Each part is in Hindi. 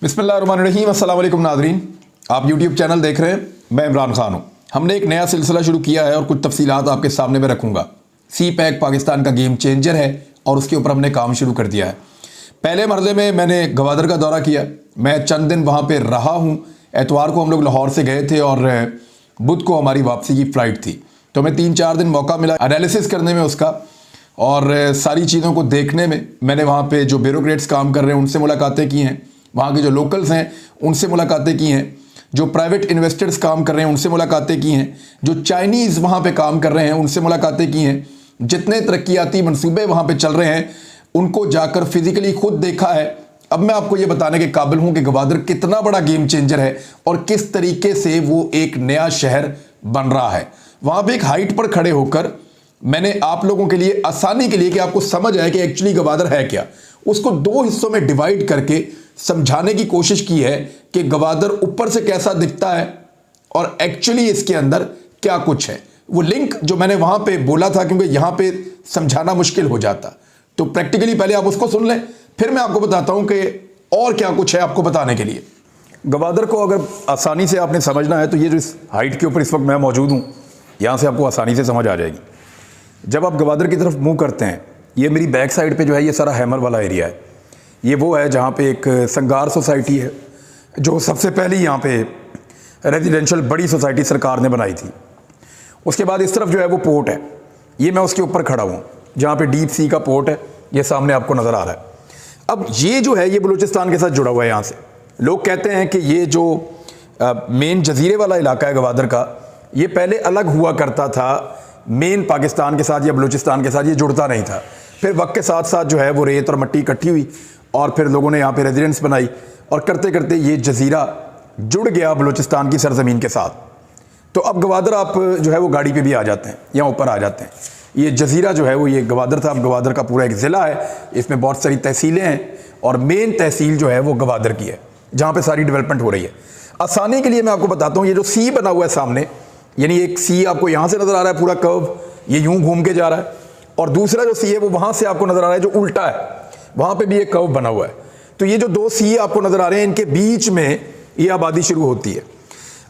बिस्मिल्लाहिर्रहमानिर्रहीम, अस्सलाम वालेकुम नाज़रीन। आप यूट्यूब चैनल देख रहे हैं, मैं इमरान खान हूँ। हमने एक नया सिलसिला शुरू किया है और कुछ तफसीलात आपके सामने में रखूँगा। सी पैक पाकिस्तान का गेम चेंजर है और उसके ऊपर हमने काम शुरू कर दिया है। पहले मरले में मैंने गवादर का दौरा किया, मैं चंद दिन वहाँ पर रहा हूँ। एतवार को हम लोग लाहौर से गए थे और बुध को हमारी वापसी की फ़्लाइट थी, तो हमें 3-4 दिन मौका मिला एनालिसिस करने में उसका और सारी चीज़ों को देखने में। मैंने वहाँ पे जो ब्यूरोक्रेट्स काम कर रहे हैं उनसे मुलाकातें की हैं, वहाँ के जो लोकल्स हैं उनसे मुलाकातें की हैं, जो प्राइवेट इन्वेस्टर्स काम कर रहे हैं उनसे मुलाकातें की हैं, जो चाइनीज़ वहाँ पे काम कर रहे हैं उनसे मुलाकातें की हैं, जितने तरक्याती मंसूबे वहाँ पे चल रहे हैं उनको जाकर फिज़िकली खुद देखा है। अब मैं आपको ये बताने के काबिल हूँ कि गवादर कितना बड़ा गेम चेंजर है और किस तरीके से वो एक नया शहर बन रहा है। वहाँ पर एक हाइट पर खड़े होकर मैंने आप लोगों के लिए, आसानी के लिए, कि आपको समझ आए कि एक्चुअली गवादर है क्या, उसको 2 हिस्सों में डिवाइड करके समझाने की कोशिश की है कि गवादर ऊपर से कैसा दिखता है और एक्चुअली इसके अंदर क्या कुछ है। वो लिंक जो मैंने वहां पे बोला था, क्योंकि यहां पे समझाना मुश्किल हो जाता, तो प्रैक्टिकली पहले आप उसको सुन लें, फिर मैं आपको बताता हूं कि और क्या कुछ है आपको बताने के लिए। गवादर को अगर आसानी से आपने समझना है तो ये जो इस हाइट के ऊपर इस वक्त मैं मौजूद हूँ, यहाँ से आपको आसानी से समझ आ जाएगी। जब आप गवादर की तरफ मूव करते हैं, ये मेरी बैक साइड पे जो है ये सारा हैमर वाला एरिया है। ये वो है जहाँ पे एक संगार सोसाइटी है जो सबसे पहले यहाँ पे रेजिडेंशियल बड़ी सोसाइटी सरकार ने बनाई थी। उसके बाद इस तरफ जो है वो पोर्ट है, ये मैं उसके ऊपर खड़ा हूँ जहाँ पे डीप सी का पोर्ट है, ये सामने आपको नज़र आ रहा है। अब ये जो है ये बलूचिस्तान के साथ जुड़ा हुआ है। यहाँ से लोग कहते हैं कि ये जो मेन जजीरे वाला इलाका है गवादर का, ये पहले अलग हुआ करता था मेन पाकिस्तान के साथ या बलूचिस्तान के साथ, ये जुड़ता नहीं था। फिर वक्त के साथ साथ जो है वो रेत और मिट्टी इकट्ठी हुई और फिर लोगों ने यहाँ पे रेजिडेंस बनाई और करते करते ये जजीरा जुड़ गया बलूचिस्तान की सरजमीन के साथ। तो अब गवादर आप जो है वो गाड़ी पे भी आ जाते हैं, यहाँ ऊपर आ जाते हैं। ये जजीरा जो है वो ये गवादर था। अब गवादर का पूरा एक ज़िला है, इसमें बहुत सारी तहसीलें हैं और मेन तहसील जो है वो गवादर की है, जहाँ पर सारी डेवलपमेंट हो रही है। आसानी के लिए मैं आपको बताता हूँ, ये जो सी बना हुआ है सामने, यानी एक सी आपको यहाँ से नज़र आ रहा है, पूरा कर्व ये यूं घूम के जा रहा है, और दूसरा जो सी है वो वहाँ से आपको नज़र आ रहा है जो उल्टा है, वहाँ पे भी एक कर्व बना हुआ है। तो ये जो 2 सी आपको नज़र आ रहे हैं, इनके बीच में ये आबादी शुरू होती है।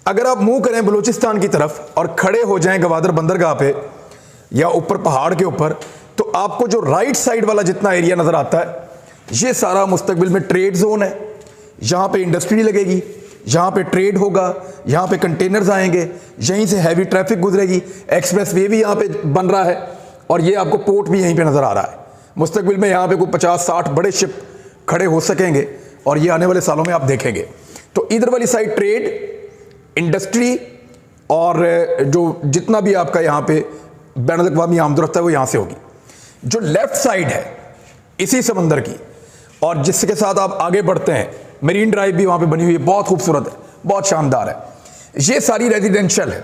अगर आप मूव करें बलूचिस्तान की तरफ और खड़े हो जाएं गवादर बंदरगाह पे या ऊपर पहाड़ के ऊपर, तो आपको जो राइट साइड वाला जितना एरिया नज़र आता है, ये सारा मुस्तकबिल में ट्रेड जोन है। यहाँ पे इंडस्ट्री लगेगी, यहाँ पे ट्रेड होगा, यहाँ पे कंटेनर्स आएंगे, यहीं से हैवी ट्रैफिक गुजरेगी, एक्सप्रेस वे भी यहाँ पे बन रहा है और ये आपको पोर्ट भी यहीं पे नज़र आ रहा है। मुस्तकबिल में यहाँ पे कोई 50-60 बड़े शिप खड़े हो सकेंगे और ये आने वाले सालों में आप देखेंगे। तो इधर वाली साइड ट्रेड, इंडस्ट्री और जो जितना भी आपका यहाँ पे बैनुल-अक़वामी आमद-ओ-रफ़्त है वो यहाँ से होगी। जो लेफ्ट साइड है इसी समंदर की, और जिसके साथ आप आगे बढ़ते हैं, मरीन ड्राइव भी वहाँ पे बनी हुई है, बहुत खूबसूरत है, बहुत शानदार है। ये सारी रेजिडेंशियल है,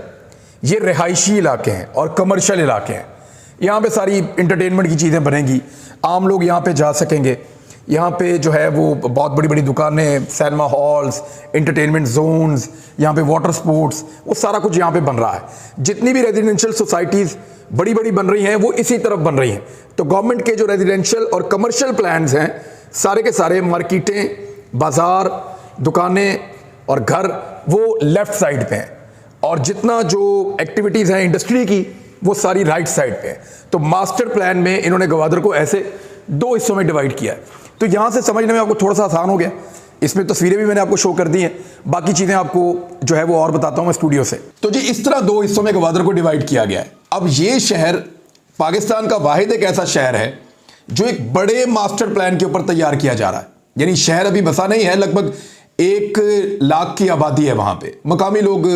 ये रिहायशी इलाके हैं और कमर्शियल इलाके हैं। यहाँ पे सारी इंटरटेनमेंट की चीज़ें बनेंगी, आम लोग यहाँ पे जा सकेंगे। यहाँ पे जो है वो बहुत बड़ी बड़ी दुकानें, सिनेमा हॉल्स, इंटरटेनमेंट जोन्स, यहाँ पे वाटर स्पोर्ट्स, वो सारा कुछ यहाँ पे बन रहा है। जितनी भी रेजिडेंशियल सोसाइटीज़ बड़ी बड़ी बन रही हैं वो इसी तरफ बन रही हैं। तो गवर्नमेंट के जो रेजिडेंशियल और कमर्शियल प्लान्स हैं, सारे के सारे मार्केटें, बाज़ार, दुकानें और घर वो लेफ़्ट साइड पे हैं, और जितना जो एक्टिविटीज़ हैं इंडस्ट्री की वो सारी राइट साइड पे है। तो मास्टर प्लान में इन्होंने गवादर को ऐसे 2 हिस्सों में डिवाइड किया है। तो यहाँ से समझने में आपको थोड़ा सा आसान हो गया। इसमें तस्वीरें भी मैंने आपको शो कर दी हैं, बाकी चीज़ें आपको जो है वो और बताता हूँ मैं स्टूडियो से। तो जी इस तरह 2 हिस्सों में गवादर को डिवाइड किया गया है। अब ये शहर पाकिस्तान का वाहिद एक ऐसा शहर है जो एक बड़े मास्टर प्लान के ऊपर तैयार किया जा रहा है। यानी शहर अभी बसा नहीं है, लगभग 1 लाख की आबादी है वहाँ पे। मकामी लोग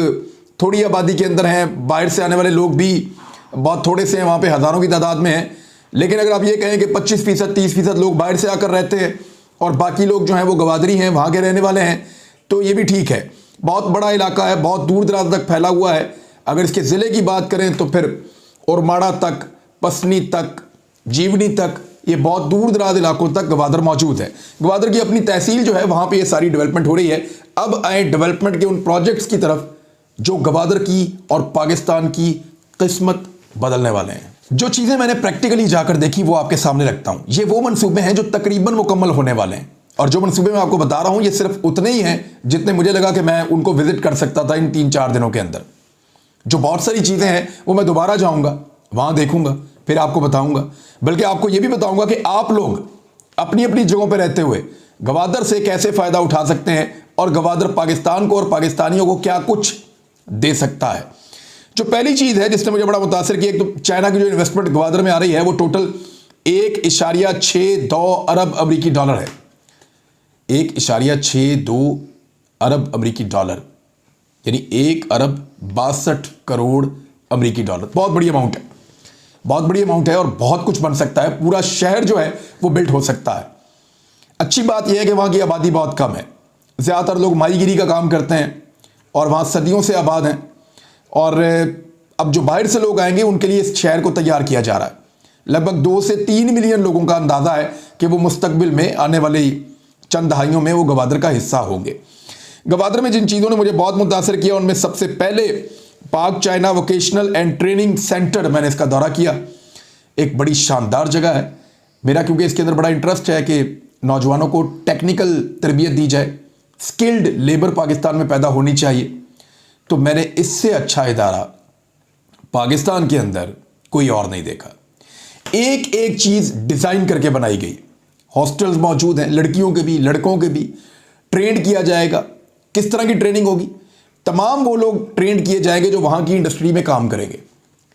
थोड़ी आबादी के अंदर हैं, बाहर से आने वाले लोग भी बहुत थोड़े से हैं, वहाँ पे हज़ारों की तादाद में हैं। लेकिन अगर आप ये कहें कि 25%, 30% लोग बाहर से आकर रहते हैं और बाकी लोग जो हैं वो गवादरी हैं, वहाँ के रहने वाले हैं, तो ये भी ठीक है। बहुत बड़ा इलाका है, बहुत दूर दराज तक फैला हुआ है। अगर इसके ज़िले की बात करें तो फिर उरमाड़ा तक, पसनी तक, जीवनी तक, ये बहुत दूर दराज इलाकों तक गवादर मौजूद है। गवादर की अपनी तहसील जो है वहाँ पे ये सारी डेवलपमेंट हो रही है। अब आए डेवलपमेंट के उन प्रोजेक्ट्स की तरफ जो गवादर की और पाकिस्तान की किस्मत बदलने वाले हैं। जो चीज़ें मैंने प्रैक्टिकली जाकर देखी वो आपके सामने रखता हूँ। ये वो मंसूबे हैं जो तकरीबन मुकम्मल होने वाले हैं और जो मंसूबे मैं आपको बता रहा हूं ये सिर्फ उतने ही हैं जितने मुझे लगा कि मैं उनको विजिट कर सकता था इन 3-4 दिनों के अंदर। जो बहुत सारी चीज़ें हैं वो मैं दोबारा जाऊंगा, वहां देखूंगा, फिर आपको बताऊंगा। बल्कि आपको ये भी बताऊंगा कि आप लोग अपनी अपनी जगहों पर रहते हुए गवादर से कैसे फ़ायदा उठा सकते हैं और गवादर पाकिस्तान को और पाकिस्तानियों को क्या कुछ दे सकता है। जो पहली चीज़ है जिसने मुझे बड़ा मुतासर किया, एक तो चाइना की जो इन्वेस्टमेंट गवादर में आ रही है वो टोटल 1.62 अरब अमरीकी डॉलर है। 1.62 अरब अमरीकी डॉलर यानी 1 अरब 62 करोड़ अमरीकी डॉलर। बहुत बड़ी अमाउंट है, बहुत बड़ी अमाउंट है और बहुत कुछ बन सकता है। पूरा शहर जो है वो बिल्ड हो सकता है। अच्छी बात यह है कि वहाँ की आबादी बहुत कम है, ज़्यादातर लोग माहीगिरी का काम करते हैं और वहाँ सदियों से आबाद हैं। और अब जो बाहर से लोग आएंगे उनके लिए इस शहर को तैयार किया जा रहा है। लगभग 2 से 3 मिलियन लोगों का अंदाज़ा है कि वो मुस्तकबिल में आने वाले चंद दहाइयों में वो गवादर का हिस्सा होंगे। गवादर में जिन चीज़ों ने मुझे बहुत मुतासर किया उनमें सबसे पहले पाक China vocational and training centre, मैंने इसका दौरा किया। एक बड़ी शानदार जगह है। मेरा क्योंकि इसके अंदर बड़ा इंटरेस्ट है कि नौजवानों को टेक्निकल तरबियत दी जाए, स्किल्ड लेबर पाकिस्तान में पैदा होनी चाहिए, तो मैंने इससे अच्छा इदारा पाकिस्तान के अंदर कोई और नहीं देखा। एक एक चीज़ डिज़ाइन करके बनाई गई। हॉस्टल्स मौजूद हैं, लड़कियों के भी लड़कों के भी। ट्रेंड किया जाएगा। किस तरह की ट्रेनिंग होगी? तमाम वो लोग ट्रेंड किए जाएंगे जो वहाँ की इंडस्ट्री में काम करेंगे।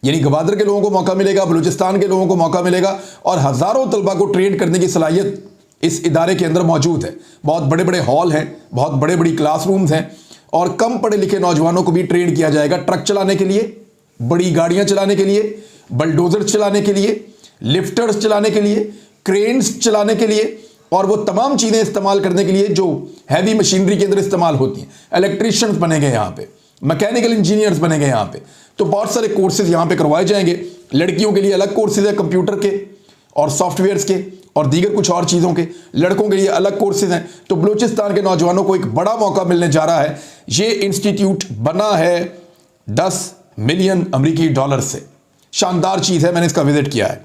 यानी गवादर के लोगों को मौका मिलेगा, बलूचिस्तान के लोगों को मौका मिलेगा और हज़ारों तलबा को ट्रेंड करने की सलाहियत इस इदारे के अंदर मौजूद है। बहुत बड़े बड़े हॉल हैं, बहुत बड़े बड़ी क्लासरूम्स हैं और कम पढ़े लिखे नौजवानों को भी ट्रेंड किया जाएगा ट्रक चलाने के लिए, बड़ी गाड़ियाँ चलाने के लिए, बलडोजर चलाने के लिए, लिफ्टर्स चलाने के लिए, क्रेन्स चलाने के लिए और वो तमाम चीज़ें इस्तेमाल करने के लिए जो हैवी मशीनरी के अंदर इस्तेमाल होती हैं। इलेक्ट्रीशियंस बनेंगे यहाँ पे, मैकेनिकल इंजीनियर्स बनेंगे यहाँ पे। तो बहुत सारे कोर्सेज यहाँ पे करवाए जाएंगे। लड़कियों के लिए अलग कोर्सेज है, कंप्यूटर के और सॉफ्टवेयर्स के और दीगर कुछ और चीज़ों के। लड़कों के लिए अलग कोर्सेज हैं। तो बलूचिस्तान के नौजवानों को एक बड़ा मौका मिलने जा रहा है। ये इंस्टीट्यूट बना है 10 मिलियन अमरीकी डॉलर से। शानदार चीज़ है, मैंने इसका विजिट किया है।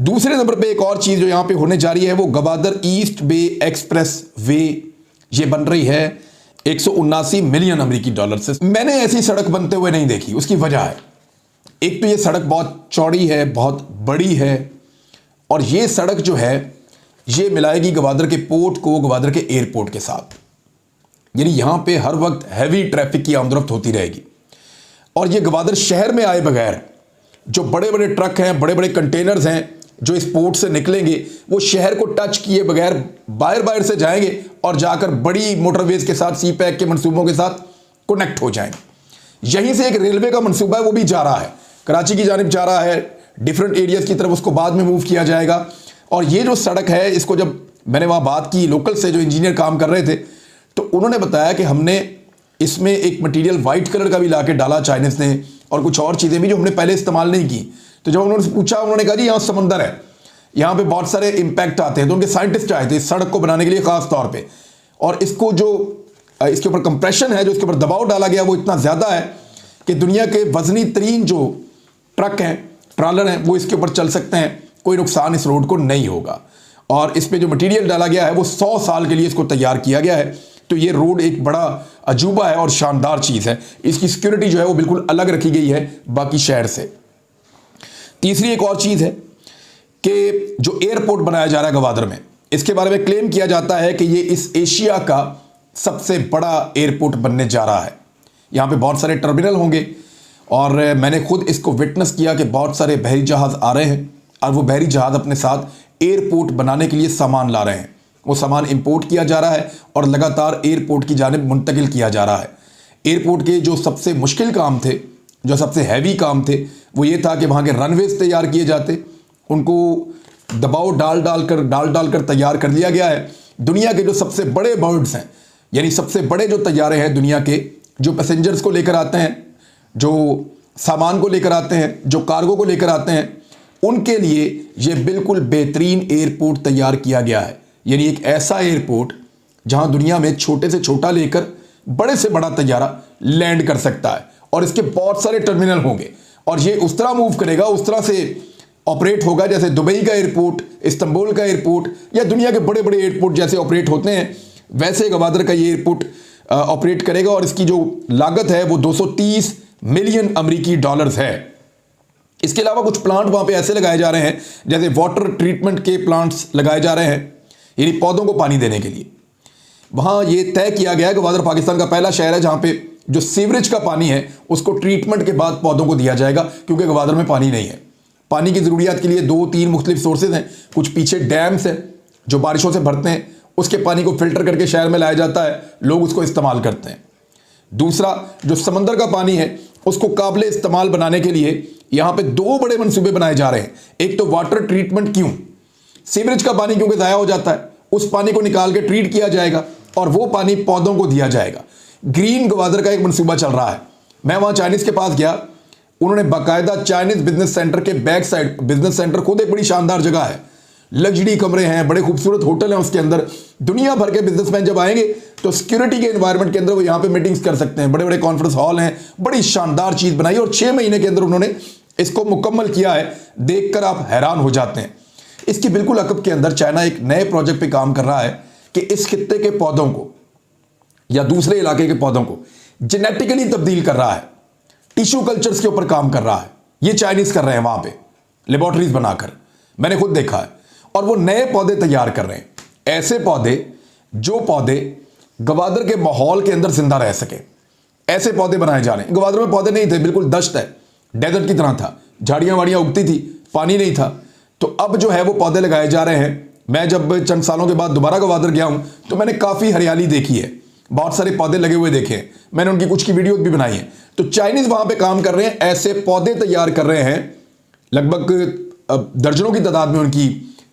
दूसरे नंबर पे एक और चीज़ जो यहाँ पे होने जा रही है वो गवादर ईस्ट बे एक्सप्रेस वे। ये बन रही है 179 मिलियन अमरीकी डॉलर से। मैंने ऐसी सड़क बनते हुए नहीं देखी। उसकी वजह है, एक तो ये सड़क बहुत चौड़ी है, बहुत बड़ी है और ये सड़क जो है ये मिलाएगी गवादर के पोर्ट को गवादर के एयरपोर्ट के साथ। यानी यहाँ पे हर वक्त हैवी ट्रैफिक की आमदरफ्त होती रहेगी। और ये गवादर शहर में आए बगैर जो बड़े बड़े ट्रक हैं, बड़े बड़े कंटेनर्स हैं जो इस पोर्ट से निकलेंगे, वो शहर को टच किए बगैर बाहर से जाएंगे और जाकर बड़ी मोटरवेज के साथ, सी पैक के मंसूबों के साथ कनेक्ट हो जाएंगे। यहीं से एक रेलवे का मंसूबा है वो भी जा रहा है, कराची की जानिब जा रहा है, डिफरेंट एरियाज की तरफ उसको बाद में मूव किया जाएगा। और ये जो सड़क है, इसको जब मैंने वहाँ बात की लोकल से जो इंजीनियर काम कर रहे थे, तो उन्होंने बताया कि हमने इसमें एक मटीरियल वाइट कलर का भी ला के डाला चाइनीज ने और कुछ और चीज़ें भी जो हमने पहले इस्तेमाल नहीं की। तो जब उन्होंने पूछा, उन्होंने कहा जी यहाँ समंदर है, यहाँ पे बहुत सारे इम्पैक्ट आते हैं। तो उनके साइंटिस्ट आए थे इस सड़क को बनाने के लिए ख़ास तौर पे, और इसको जो इसके ऊपर कंप्रेशन है, जो इसके ऊपर दबाव डाला गया वो इतना ज़्यादा है कि दुनिया के वजनी तरीन जो ट्रक हैं, ट्रॉलर हैं, वो इसके ऊपर चल सकते हैं। कोई नुकसान इस रोड को नहीं होगा। और इस पर जो मटीरियल डाला गया है वो 100 साल के लिए इसको तैयार किया गया है। तो ये रोड एक बड़ा अजूबा है और शानदार चीज़ है। इसकी सिक्योरिटी जो है वो बिल्कुल अलग रखी गई है बाकी शहर से। तीसरी एक और चीज़ है कि जो एयरपोर्ट बनाया जा रहा है गवादर में, इसके बारे में क्लेम किया जाता है कि ये इस एशिया का सबसे बड़ा एयरपोर्ट बनने जा रहा है। यहाँ पे बहुत सारे टर्मिनल होंगे और मैंने खुद इसको विटनेस किया कि बहुत सारे बहरी जहाज़ आ रहे हैं और वो बहरी जहाज़ अपने साथ एयरपोर्ट बनाने के लिए सामान ला रहे हैं। वो सामान इंपोर्ट किया जा रहा है और लगातार एयरपोर्ट की जानिब मुंतकिल किया जा रहा है। एयरपोर्ट के जो सबसे मुश्किल काम थे, जो सबसे हैवी काम थे, वो ये था कि वहाँ के रनवेज तैयार किए जाते। उनको दबाव डाल डाल कर तैयार कर लिया गया है। दुनिया के जो सबसे बड़े बर्ड्स हैं, यानी सबसे बड़े जो तैयारे हैं दुनिया के, जो पैसेंजर्स को लेकर आते हैं, जो सामान को लेकर आते हैं, जो कार्गो को लेकर आते हैं, उनके लिए ये बिल्कुल बेहतरीन एयरपोर्ट तैयार किया गया है। यानी एक ऐसा एयरपोर्ट जहां दुनिया में छोटे से छोटा लेकर बड़े से बड़ा तैयारा लैंड कर सकता है। और इसके बहुत सारे टर्मिनल होंगे और ये उस तरह मूव करेगा, उस तरह से ऑपरेट होगा, जैसे दुबई का एयरपोर्ट, इस्तांबुल का एयरपोर्ट या दुनिया के बड़े बड़े एयरपोर्ट जैसे ऑपरेट होते हैं, वैसे गवादर का ये एयरपोर्ट ऑपरेट करेगा। और इसकी जो लागत है वो 230 मिलियन अमेरिकी डॉलर्स है। इसके अलावा कुछ प्लांट वहां पे ऐसे लगाए जा रहे हैं, जैसे वाटर ट्रीटमेंट के प्लांट्स लगाए जा रहे हैं, यानी पौधों को पानी देने के लिए। वहां ये तय किया गया है, गवादर पाकिस्तान का पहला शहर है जहां पे जो सीवरेज का पानी है उसको ट्रीटमेंट के बाद पौधों को दिया जाएगा, क्योंकि गवादर में पानी नहीं है। पानी की जरूरियात के लिए 2-3 मुख्तलिफ सोर्सेज हैं। कुछ पीछे डैम्स हैं जो बारिशों से भरते हैं, उसके पानी को फिल्टर करके शहर में लाया जाता है, लोग उसको इस्तेमाल करते हैं। दूसरा, जो समंदर का पानी है उसको काबिल इस्तेमाल बनाने के लिए यहां पे 2 बड़े मंसूबे बनाए जा रहे हैं। एक तो वाटर ट्रीटमेंट, क्यों सीवरेज का पानी क्योंकि ज़ाया हो जाता है, उस पानी को निकाल के ट्रीट किया जाएगा और वो पानी पौधों को दिया जाएगा। ग्रीन गवादर का एक मंसूबा चल रहा है। मैं वहां चाइनीज के पास गया, उन्होंने बाकायदा चाइनीज बिजनेस सेंटर के बैक साइड, बिजनेस सेंटर खुद एक बड़ी शानदार जगह है, लग्जरी कमरे हैं, बड़े खूबसूरत होटल हैं उसके अंदर। दुनिया भर के बिजनेसमैन जब आएंगे तो सिक्योरिटी के एनवायरनमेंट के अंदर वो यहाँ पे मीटिंग्स कर सकते हैं। बड़े बड़े कॉन्फ्रेंस हॉल हैं, बड़ी शानदार चीज बनाई और 6 महीने के अंदर उन्होंने इसको मुकम्मल किया है। देखकर आप हैरान हो जाते हैं। इसकी बिल्कुल अकब के अंदर चाइना एक नए प्रोजेक्ट पे काम कर रहा है कि इस खित्ते के पौधों को या दूसरे इलाके के पौधों को जेनेटिकली तब्दील कर रहा है, टिश्यू कल्चर्स के ऊपर काम कर रहा है। ये चाइनीज कर रहे हैं वहां पे लेबोरेटरीज बनाकर, मैंने खुद देखा है। और वो नए पौधे तैयार कर रहे हैं, ऐसे पौधे जो पौधे गवादर के माहौल के अंदर जिंदा रह सके, ऐसे पौधे बनाए जा रहे हैं। गवादर में पौधे नहीं थे, बिल्कुल दश्त है, डेजर्ट की तरह था, झाड़ियां वाड़ियां उगती थी, पानी नहीं था। तो अब जो है वो पौधे लगाए जा रहे हैं। मैं जब चंद सालों के बाद दोबारा गवादर गया हूं तो मैंने काफी हरियाली देखी है, बहुत सारे पौधे लगे हुए देखे हैं, मैंने उनकी कुछ की वीडियोस भी बनाई है। तो चाइनीज वहां पे काम कर रहे हैं, ऐसे पौधे तैयार कर रहे हैं, लगभग दर्जनों की तादाद में उनकी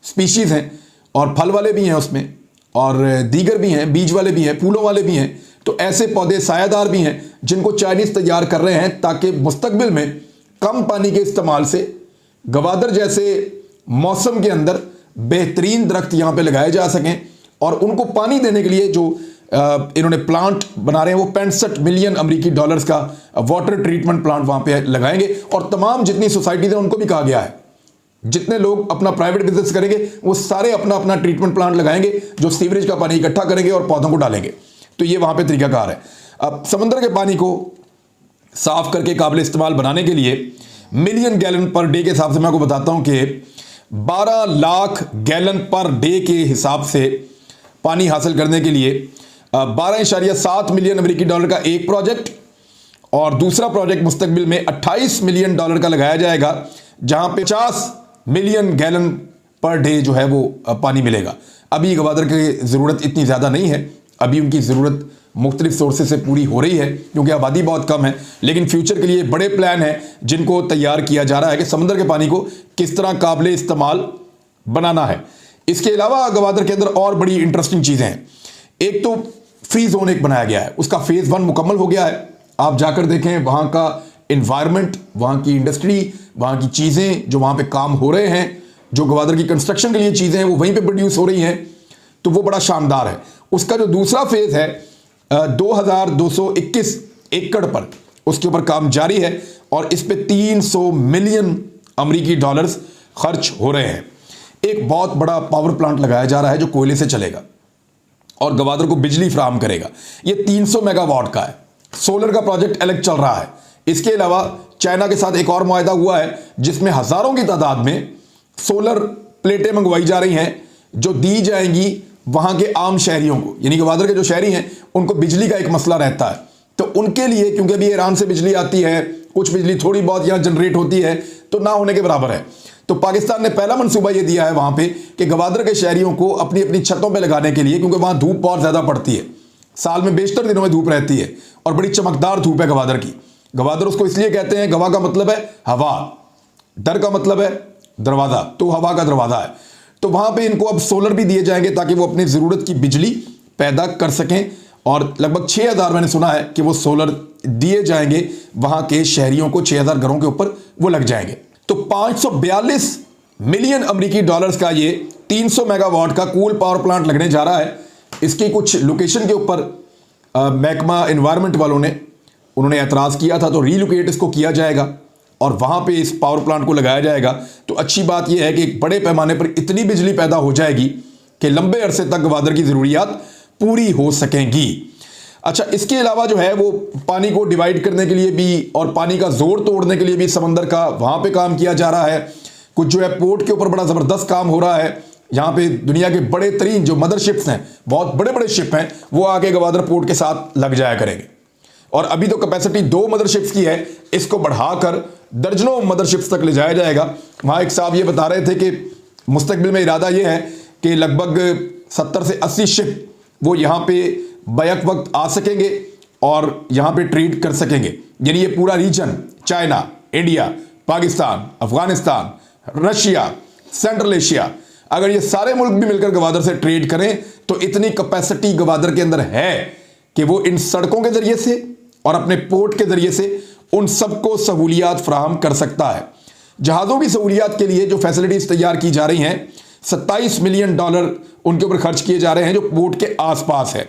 स्पीशीज हैं, और फल वाले भी हैं उसमें और दीगर भी हैं, बीज वाले भी हैं, फूलों वाले भी हैं। तो ऐसे पौधे सायादार भी हैं जिनको चाइनीज तैयार कर रहे हैं, ताकि मुस्तकबिल में कम पानी के इस्तेमाल से गवादर जैसे मौसम के अंदर बेहतरीन दरख्त यहां पे लगाए जा सकें। और उनको पानी देने के लिए जो इन्होंने प्लांट बना रहे हैं, वो 65 मिलियन अमेरिकी डॉलर्स का वाटर ट्रीटमेंट प्लांट वहां पे लगाएंगे। और तमाम जितनी सोसाइटीज हैं उनको भी कहा गया है, जितने लोग अपना प्राइवेट बिजनेस करेंगे वो सारे अपना अपना ट्रीटमेंट प्लांट लगाएंगे जो सीवरेज का पानी इकट्ठा करेंगे और पौधों को डालेंगे। तो ये वहां पे तरीकाकार है। अब समंदर के पानी को साफ करके काबिल इस्तेमाल बनाने के लिए मिलियन गैलन पर डे के हिसाब से मैं आपको बताता हूं कि 12 लाख गैलन पर डे के हिसाब से पानी हासिल करने के लिए 12.7 मिलियन अमेरिकी डॉलर का एक प्रोजेक्ट और दूसरा प्रोजेक्ट मुस्तकबिल में 28 मिलियन डॉलर का लगाया जाएगा, जहां पे 50 मिलियन गैलन पर डे जो है वो पानी मिलेगा। अभी गवादर की ज़रूरत इतनी ज़्यादा नहीं है, अभी उनकी ज़रूरत मुख्तलिफ सोर्सेज से पूरी हो रही है क्योंकि आबादी बहुत कम है। लेकिन फ्यूचर के लिए बड़े प्लान हैं जिनको तैयार किया जा रहा है कि समंदर के पानी को किस तरह काबिल इस्तेमाल बनाना है। इसके अलावा गवादर के अंदर और बड़ी इंटरेस्टिंग चीज़ें हैं। एक तो फ्री जोन एक बनाया गया है, उसका फेज़ 1 मुकम्मल हो गया है। आप जाकर देखें वहाँ का इन्वायरमेंट, वहाँ की इंडस्ट्री, वहाँ की चीज़ें जो वहाँ पे काम हो रहे हैं, जो गवादर की कंस्ट्रक्शन के लिए चीज़ें हैं वो वहीं पे प्रोड्यूस हो रही हैं, तो वो बड़ा शानदार है। उसका जो दूसरा फेज़ है 2221 एकड़ पर, उसके ऊपर काम जारी है और इस पे 300 मिलियन अमेरिकी डॉलर्स खर्च हो रहे हैं। एक बहुत बड़ा पावर प्लांट लगाया जा रहा है जो कोयले से चलेगा और गवादर को बिजली फराहम करेगा। ये 300 मेगावाट का है। सोलर का प्रोजेक्ट अलग चल रहा है। इसके अलावा चाइना के साथ एक और मुआहदा हुआ है जिसमें हजारों की तादाद में सोलर प्लेटें मंगवाई जा रही हैं जो दी जाएंगी वहां के आम शहरियों को, यानी गवादर के जो शहरी हैं उनको बिजली का एक मसला रहता है। तो उनके लिए, क्योंकि अभी ईरान से बिजली आती है, कुछ बिजली थोड़ी बहुत यहां जनरेट होती है, तो ना होने के बराबर है। तो पाकिस्तान ने पहला मंसूबा यह दिया है वहां पे कि गवादर के शहरियों को अपनी अपनी छतों पे लगाने के लिए, क्योंकि वहां धूप बहुत ज्यादा पड़ती है, साल में बेशतर दिनों में धूप रहती है और बड़ी चमकदार धूप है गवादर की। गवादर उसको इसलिए कहते हैं, गवा का मतलब है हवा, दर का मतलब है दरवाजा, तो हवा का दरवाजा है। तो वहां पे इनको अब सोलर भी दिए जाएंगे ताकि वो अपनी जरूरत की बिजली पैदा कर सकें और लगभग 6000 मैंने सुना है कि वो सोलर दिए जाएंगे वहां के शहरियों को, 6000 घरों के ऊपर वो लग जाएंगे। तो 542 मिलियन अमेरिकी डॉलर्स का ये 300 मेगावाट का कूल पावर प्लांट लगने जा रहा है। इसकी कुछ लोकेशन के ऊपर महकमा एनवायरनमेंट वालों ने उन्होंने एतराज़ किया था, तो रीलोकेट इसको किया जाएगा और वहाँ पे इस पावर प्लांट को लगाया जाएगा तो अच्छी बात यह है कि एक बड़े पैमाने पर इतनी बिजली पैदा हो जाएगी कि लंबे अरसे तक गवादर की ज़रूरियात पूरी हो सकेंगी। अच्छा, इसके अलावा जो है वो पानी को डिवाइड करने के लिए भी और पानी का जोर तोड़ने के लिए भी समंदर का वहाँ पे काम किया जा रहा है। कुछ जो है पोर्ट के ऊपर बड़ा ज़बरदस्त काम हो रहा है। यहाँ पे दुनिया के बड़े तरीन जो मदरशिप्स हैं, बहुत बड़े बड़े शिप हैं, वो आके गवादर पोर्ट के साथ लग जाया करेंगे। और अभी तो कैपेसिटी 2 मदरशिप्स की है, इसको बढ़ाकर दर्जनों मदरशिप्स तक ले जाया जाएगा। वहाँ एक साहब ये बता रहे थे कि मुस्तकबिल में इरादा ये है कि लगभग 70 से 80 शिप वो यहाँ पे बैक वक्त आ सकेंगे और यहाँ पे ट्रेड कर सकेंगे। यानी ये पूरा region, China, India, Pakistan, Afghanistan, Russia, central Asia, अगर ये सारे मुल्क भी मिलकर गवादर से ट्रेड करें तो इतनी कैपेसिटी गवादर के अंदर है कि वो इन सड़कों के जरिए से और अपने पोर्ट के जरिए से उन सबको सहूलियात फराहम कर सकता है। जहाज़ों की सहूलियात के लिए जो फैसिलिटीज़ तैयार की जा रही हैं, $27 मिलियन उनके ऊपर खर्च किए जा रहे हैं जो पोर्ट के आसपास है।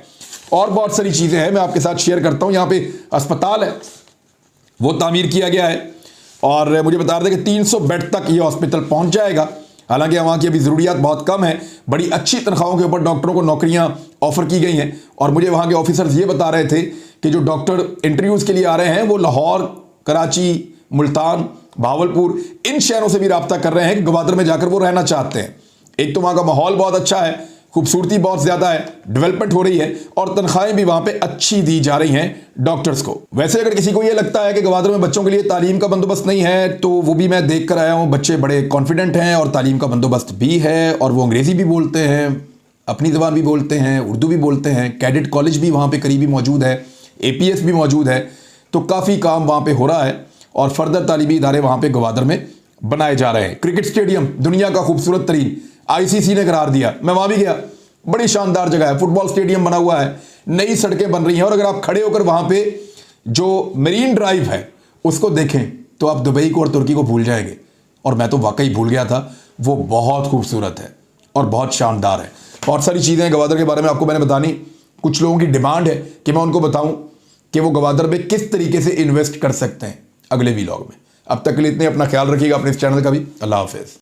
और बहुत सारी चीज़ें हैं, मैं आपके साथ शेयर करता हूँ। यहाँ पे अस्पताल है, वो तामीर किया गया है और मुझे बता रहे थे कि 300 बेड तक ये हॉस्पिटल पहुँच जाएगा। हालांकि वहाँ की अभी ज़रूरियात बहुत कम है, बड़ी अच्छी तनख्वाहों के ऊपर डॉक्टरों को नौकरियाँ ऑफर की गई हैं। और मुझे वहाँ के ऑफिसर्स ये बता रहे थे कि जो डॉक्टर इंटरव्यूज़ के लिए आ रहे हैं वो लाहौर, कराची, मुल्तान, भावलपुर, इन शहरों से भी रब्ता कर रहे हैं कि गवादर में जाकर वो रहना चाहते हैं। एक तो वहाँ का माहौल बहुत अच्छा है, खूबसूरती बहुत ज़्यादा है, डेवलपमेंट हो रही है और तनख्वाहें भी वहाँ पे अच्छी दी जा रही हैं डॉक्टर्स को। वैसे अगर किसी को ये लगता है कि गवादर में बच्चों के लिए तालीम का बंदोबस्त नहीं है तो वो भी मैं देख कर आया हूँ। बच्चे बड़े कॉन्फिडेंट हैं और तालीम का बंदोबस्त भी है और वो अंग्रेज़ी भी बोलते हैं, अपनी ज़बान भी बोलते हैं, उर्दू भी बोलते हैं। कैडेट कॉलेज भी वहाँ पर करीबी मौजूद है, APS भी मौजूद है। तो काफ़ी काम वहाँ पर हो रहा है और फर्दर तालीमी इदारे वहाँ पर गवादर में बनाए जा रहे हैं। क्रिकेट स्टेडियम दुनिया का खूबसूरत तरीन ICC ने करार दिया, मैं वहाँ भी गया, बड़ी शानदार जगह है। फुटबॉल स्टेडियम बना हुआ है, नई सड़कें बन रही हैं और अगर आप खड़े होकर वहाँ पे जो मरीन ड्राइव है उसको देखें तो आप दुबई को और तुर्की को भूल जाएंगे। और मैं तो वाकई भूल गया था, वो बहुत खूबसूरत है और बहुत शानदार है। बहुत सारी चीज़ें हैं गवादर के बारे में आपको मैंने बतानी। कुछ लोगों की डिमांड है कि मैं उनको बताऊँ कि वो गवादर में किस तरीके से इन्वेस्ट कर सकते हैं अगले व्लॉग में। अब तक के लिए इतने, अपना ख्याल रखिएगा, अपने इस चैनल का भी। अल्लाह हाफिज़।